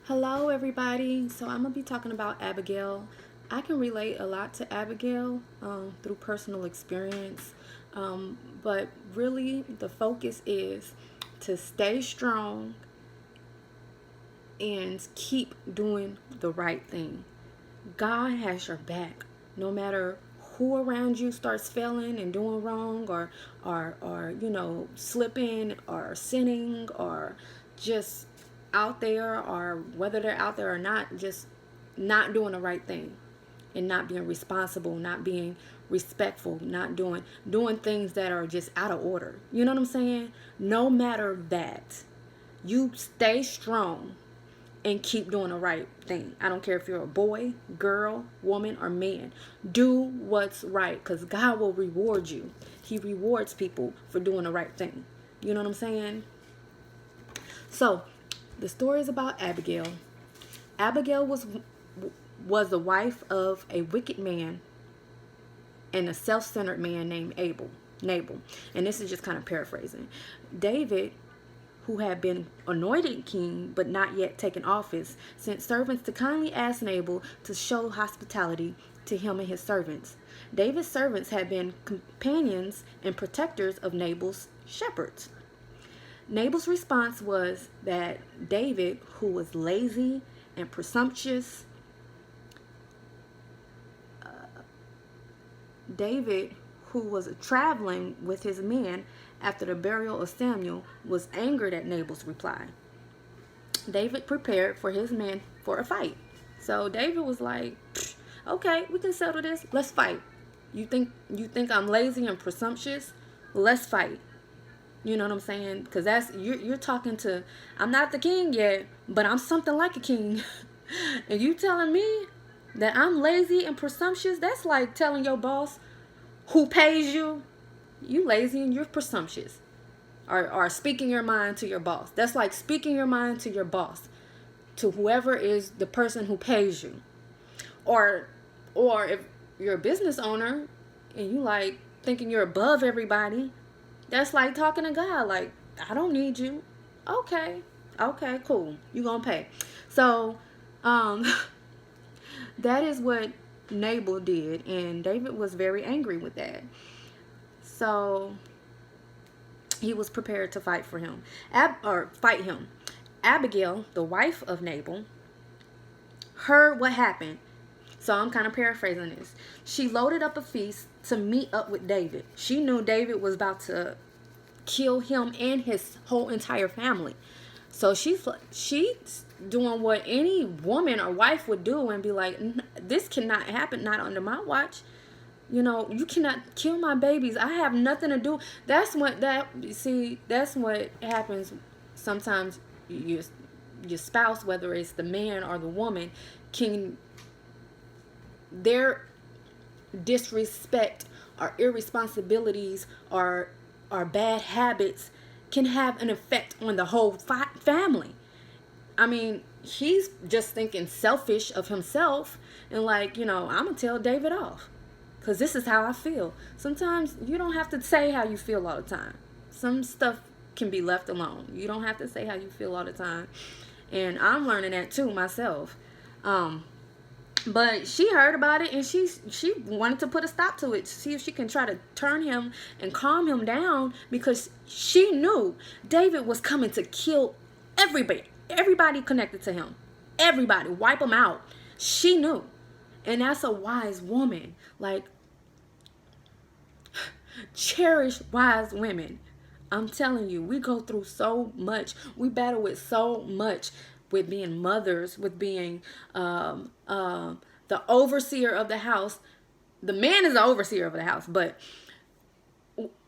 Hello, everybody. So I'm gonna be talking about Abagail. I can relate a lot to Abagail through personal experience, but really the focus is to stay strong and keep doing the right thing. God has your back, no matter who around you starts failing and doing wrong, or slipping or sinning or just out there, or whether they're out there or not, just not doing the right thing and not being responsible, not being respectful, not doing things that are just out of order. You know what I'm saying? No matter that, you stay strong and keep doing the right thing. I don't care if you're a boy, girl, woman, or man. Do what's right, because God will reward you. He rewards people for doing the right thing. You know what I'm saying? So, the story is about Abigail. Abigail was the wife of a wicked man and a self-centered man named Nabal. And this is just kind of paraphrasing. David, who had been anointed king but not yet taken office, sent servants to kindly ask Nabal to show hospitality to him and his servants. David's servants had been companions and protectors of Nabal's shepherds. Nabal's response was that David, who was lazy and presumptuous, David, who was traveling with his men after the burial of Samuel, was angered at Nabal's reply. David prepared for his men for a fight. So David was like, okay, we can settle this. Let's fight. You think I'm lazy and presumptuous? Let's fight. You know what I'm saying? Because you're talking to, I'm not the king yet, but I'm something like a king. And you telling me that I'm lazy and presumptuous? That's like telling your boss who pays you lazy and you're presumptuous. Or speaking your mind to your boss. That's like speaking your mind to your boss, to whoever is the person who pays you. Or if you're a business owner and you like thinking you're above everybody, that's like talking to God like, I don't need you. Okay, cool, you gonna pay. So that is what Nabal did, and David was very angry with that. So he was prepared to fight for him, fight him. Abigail, the wife of Nabal, heard what happened. So I'm kind of paraphrasing this. She loaded up a feast to meet up with David. She knew David was about to kill him and his whole entire family. So she's doing what any woman or wife would do and be like, this cannot happen, not under my watch. You know, you cannot kill my babies. I have nothing to do. That's what happens sometimes. Your spouse, whether it's the man or the woman, their disrespect or irresponsibilities or bad habits can have an effect on the whole family. I mean, he's just thinking selfish of himself and like, I'm going to tell David off because this is how I feel. Sometimes you don't have to say how you feel all the time. Some stuff can be left alone. You don't have to say how you feel all the time. And I'm learning that too myself. But she heard about it and she wanted to put a stop to it, see if she can try to turn him and calm him down, because she knew David was coming to kill everybody connected to him. Everybody, wipe them out. She knew. And that's a wise woman. Like, cherish wise women. I'm telling you, we go through so much. We battle with so much, with being mothers, with being the overseer of the house. The man is the overseer of the house, but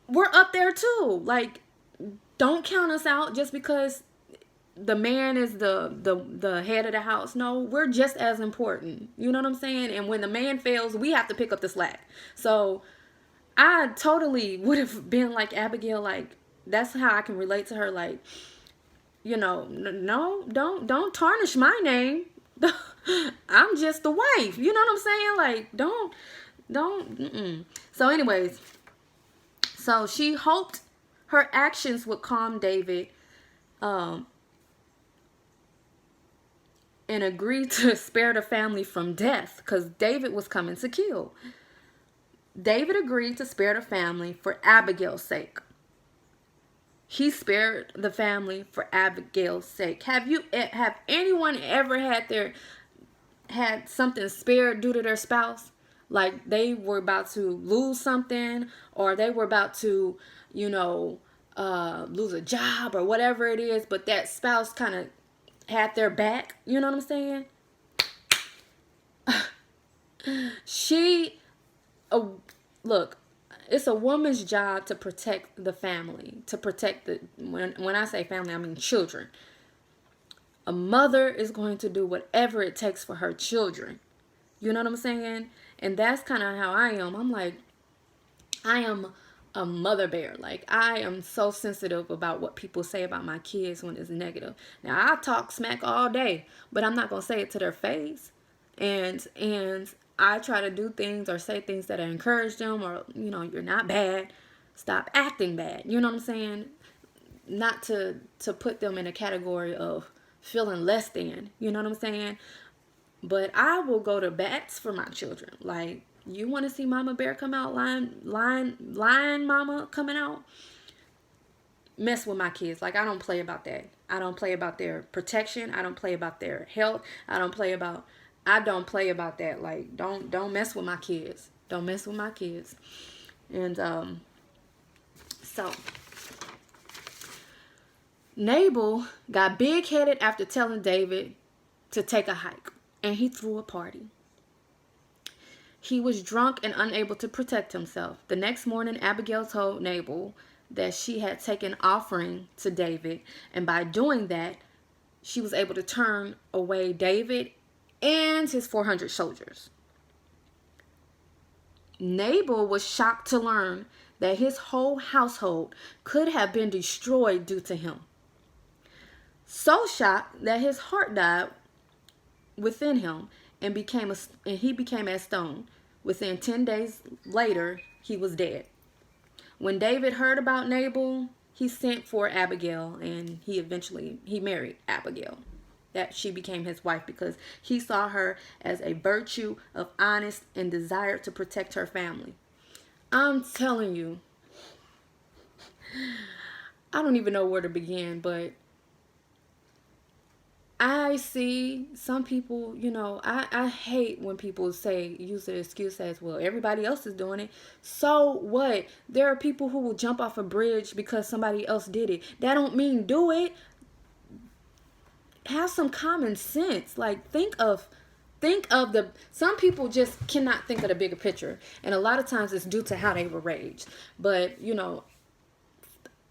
we're up there too. Like, don't count us out just because the man is the head of the house. No, we're just as important. You know what I'm saying? And when the man fails, we have to pick up the slack. So I totally would have been like Abigail. Like, that's how I can relate to her. Like, no, don't tarnish my name. I'm just the wife. You know what I'm saying? Like, don't. So anyways, so she hoped her actions would calm David and agreed to spare the family from death because David was coming to kill. David agreed to spare the family for Abigail's sake. He spared the family for Abigail's sake. Have anyone ever had something spared due to their spouse? Like they were about to lose something, or they were about to, lose a job or whatever it is, but that spouse kind of had their back. You know what I'm saying? Look, it's a woman's job to protect the family, to protect when I say family, I mean children. A mother is going to do whatever it takes for her children. You know what I'm saying? And that's kind of how I am. I'm like, I am a mother bear. Like, I am so sensitive about what people say about my kids when it's negative. Now, I talk smack all day, but I'm not going to say it to their face. And I try to do things or say things that encourage them, or, you're not bad. Stop acting bad. You know what I'm saying? Not to put them in a category of feeling less than. You know what I'm saying? But I will go to bats for my children. Like, you want to see Mama Bear come out, lion mama coming out? Mess with my kids. Like, I don't play about that. I don't play about their protection. I don't play about their health. I don't play about that. Like, don't mess with my kids. Don't mess with my kids. And so Nabal got big-headed after telling David to take a hike, and he threw a party. He was drunk and unable to protect himself. The next morning, Abigail told Nabal that she had taken offering to David, and by doing that, she was able to turn away David and his 400 soldiers. Nabal was shocked to learn that his whole household could have been destroyed due to him. So shocked that his heart died within him and he became as stone. Within 10 days later, he was dead. When David heard about Nabal, he sent for Abagail, and he married Abagail. That she became his wife because he saw her as a virtue of honest and desired to protect her family. I'm telling you, I don't even know where to begin, but I see some people, I hate when people use the excuse as, well, everybody else is doing it. So what? There are people who will jump off a bridge because somebody else did it. That don't mean do it. Have some common sense. Like, think of some people just cannot think of the bigger picture. And a lot of times it's due to how they were raised. But,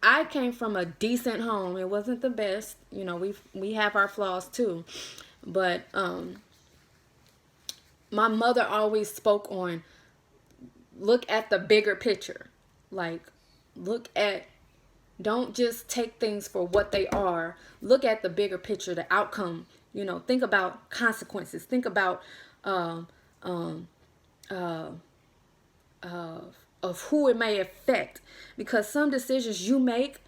I came from a decent home. It wasn't the best. We have our flaws too. But my mother always spoke on, look at the bigger picture. Like, don't just take things for what they are. Look at the bigger picture, the outcome. Think about consequences. Think about of who it may affect. Because some decisions you make,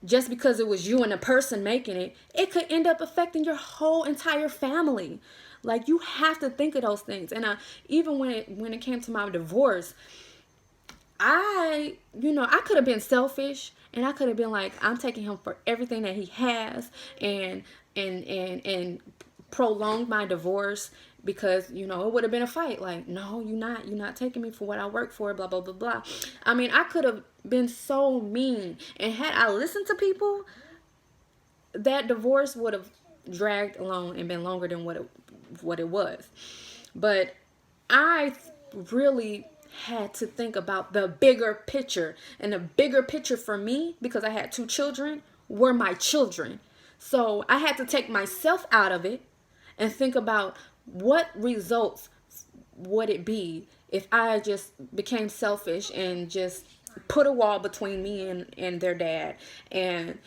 just because it was you and the person making it, it could end up affecting your whole entire family. Like, you have to think of those things. And even when it came to my divorce, I could have been selfish, and I could have been like, I'm taking him for everything that he has, and prolonged my divorce because, it would have been a fight. Like, no, you're not taking me for what I work for, blah, blah, blah, blah. I mean, I could have been so mean, and had I listened to people, that divorce would have dragged along and been longer than what it was. But I really had to think about the bigger picture, and the bigger picture for me, because I had 2 children, were my children. So I had to take myself out of it and think about what results would it be if I just became selfish and just put a wall between me and their dad, and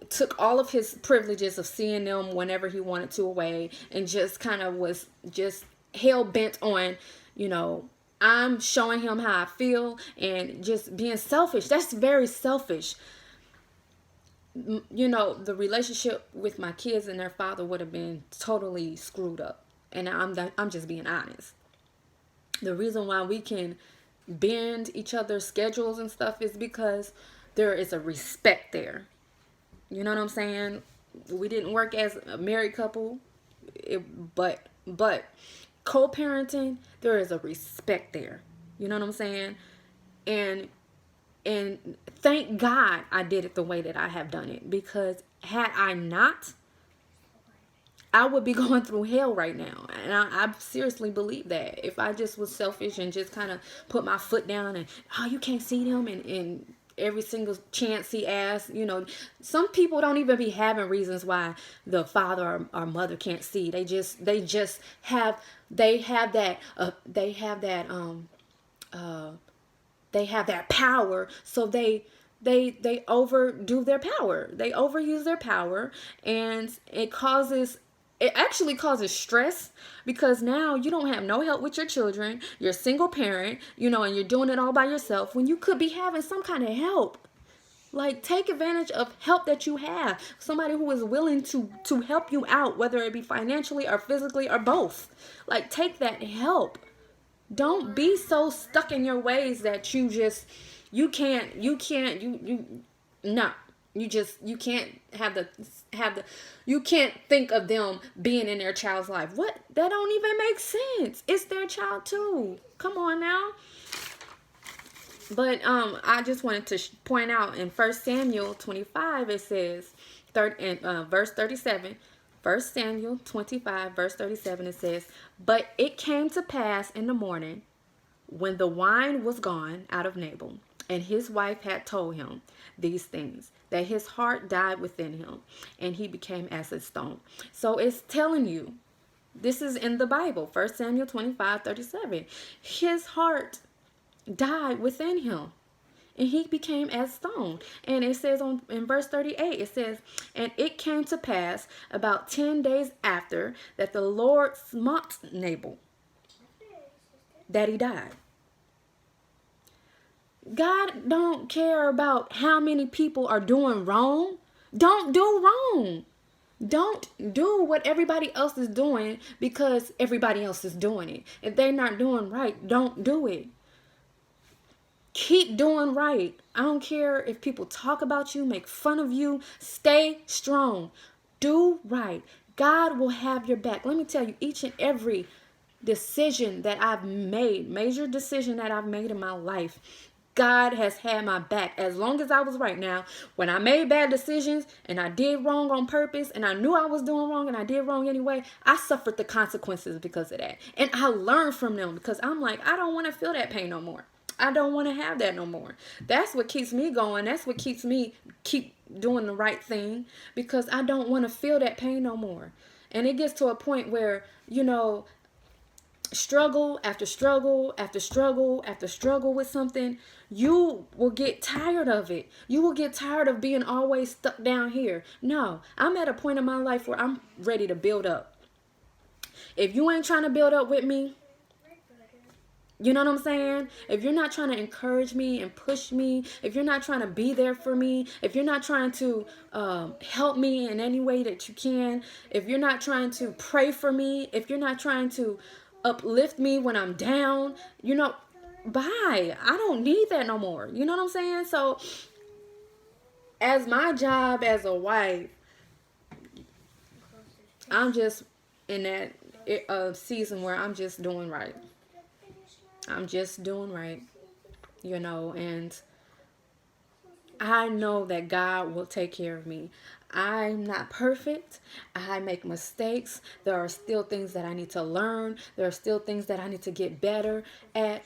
took all of his privileges of seeing them whenever he wanted to away, and just kind of was just hell bent on, I'm showing him how I feel and just being selfish. That's very selfish. the relationship with my kids and their father would have been totally screwed up. And I'm just being honest. The reason why we can bend each other's schedules and stuff is because there is a respect there. You know what I'm saying? We didn't work as a married couple, but co-parenting, there is a respect there. You know what I'm saying? And and thank God I did it the way that I have done it, because had I not, I would be going through hell right now. And I seriously believe that. If I just was selfish and just kind of put my foot down and, oh, you can't see them, and every single chance he asks, some people don't even be having reasons why the father or mother can't see. They just have, they have that power, so they overdo their power. They overuse their power, and it actually causes stress, because now you don't have no help with your children. You're a single parent, and you're doing it all by yourself when you could be having some kind of help. Like, take advantage of help that you have. Somebody who is willing to help you out, whether it be financially or physically or both. Like, take that help. Don't be so stuck in your ways that you can't no, you can't have the you can't think of them being in their child's life. What? That don't even make sense. It's their child too. Come on now. But I just wanted to point out in 1 Samuel 25, it says, verse 37, 1 Samuel 25, verse 37, it says, "But it came to pass in the morning, when the wine was gone out of Nabal, and his wife had told him these things, that his heart died within him, and he became as a stone." So it's telling you, this is in the Bible, 1 Samuel 25, 37. His heart died within him, and he became as stone. And it says in verse 38, it says, "And it came to pass about 10 days after, that the Lord smote Nabal, that he died." God don't care about how many people are doing wrong. Don't do wrong. Don't do what everybody else is doing because everybody else is doing it. If they're not doing right, don't do it. Keep doing right. I don't care if people talk about you, make fun of you. Stay strong. Do right. God will have your back. Let me tell you, each and every decision that I've made, major decision that I've made in my life, God has had my back as long as I was right. Now, when I made bad decisions and I did wrong on purpose, and I knew I was doing wrong and I did wrong anyway, I suffered the consequences because of that. And I learned from them, because I'm like, I don't want to feel that pain no more. I don't want to have that no more. That's what keeps me going. That's what keeps me keep doing the right thing, because I don't want to feel that pain no more. And it gets to a point where, struggle after struggle after struggle after struggle with something, you will get tired of it. You will get tired of being always stuck down here. No, I'm at a point in my life where I'm ready to build up. If you ain't trying to build up with me, you know what I'm saying? If you're not trying to encourage me and push me, if you're not trying to be there for me, if you're not trying to help me in any way that you can, if you're not trying to pray for me, if you're not trying to uplift me when I'm down, bye. I don't need that no more. You know what I'm saying? So, as my job as a wife, I'm just in that season where I'm just doing right. I'm just doing right, and I know that God will take care of me. I'm not perfect. I make mistakes. There are still things that I need to learn. There are still things that I need to get better at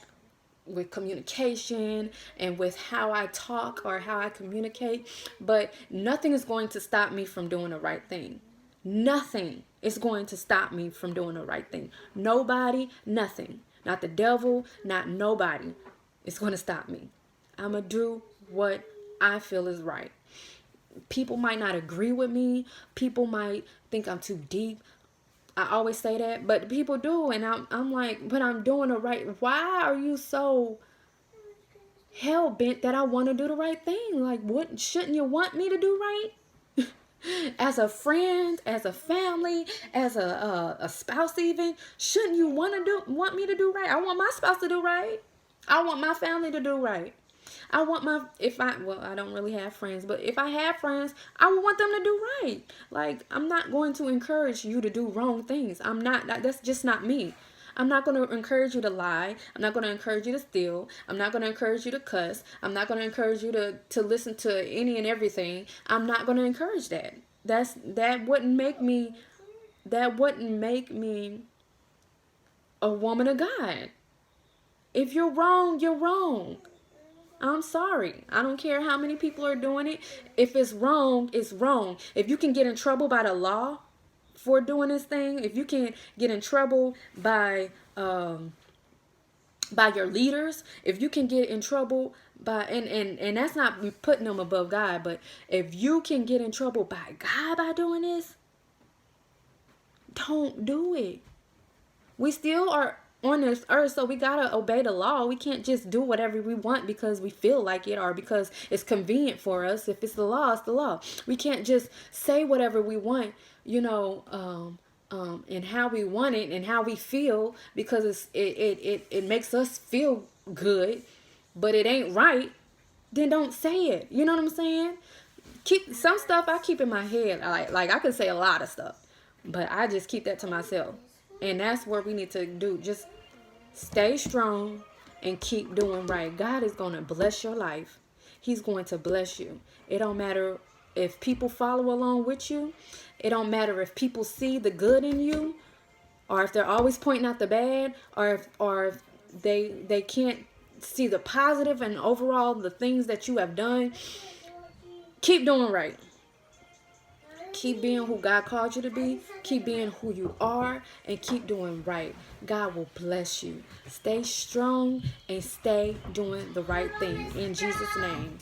with communication and with how I talk or how I communicate. But nothing is going to stop me from doing the right thing. Nothing is going to stop me from doing the right thing. Nobody, nothing. Not the devil, not nobody is going to stop me. I'm going to do what I feel is right. People might not agree with me. People might think I'm too deep. I always say that, but people do. And I'm like, but I'm doing it right. Why are you so hell bent that I want to do the right thing. Like, what shouldn't you want me to do right? As a friend, as a family, as a spouse, even shouldn't you want me to do right? I want my spouse to do right. I want my family to do right. I want my if I well I don't really have friends, but if I have friends, I would want them to do right. Like, I'm not going to encourage you to do wrong things. I'm not. That's just not me. I'm not going to encourage you to lie. I'm not going to encourage you to steal. I'm not going to encourage you to cuss. I'm not going to encourage you to listen to any and everything. I'm not going to encourage that. That wouldn't make me a woman of God. If you're wrong, you're wrong. I'm sorry. I don't care how many people are doing it. If it's wrong, it's wrong. If you can get in trouble by the law for doing this thing, if you can get in trouble by your leaders, if you can get in trouble by and that's not putting them above God, but if you can get in trouble by God by doing this, don't do it. We still are on this earth, so we gotta obey the law. We can't just do whatever we want because we feel like it or because it's convenient for us. If it's the law, it's the law. We can't just say whatever we want, and how we want it and how we feel because it makes us feel good, but it ain't right. Then don't say it. You know what I'm saying? Keep some stuff I keep in my head. Like I could say a lot of stuff, but I just keep that to myself. And that's what we need to do. Just stay strong and keep doing right. God is going to bless your life. He's going to bless you. It don't matter if people follow along with you. It don't matter if people see the good in you, or if they're always pointing out the bad, or if they can't see the positive and overall the things that you have done. Keep doing right. Keep being who God called you to be. Keep being who you are and keep doing right. God will bless you. Stay strong and stay doing the right thing. In Jesus' name.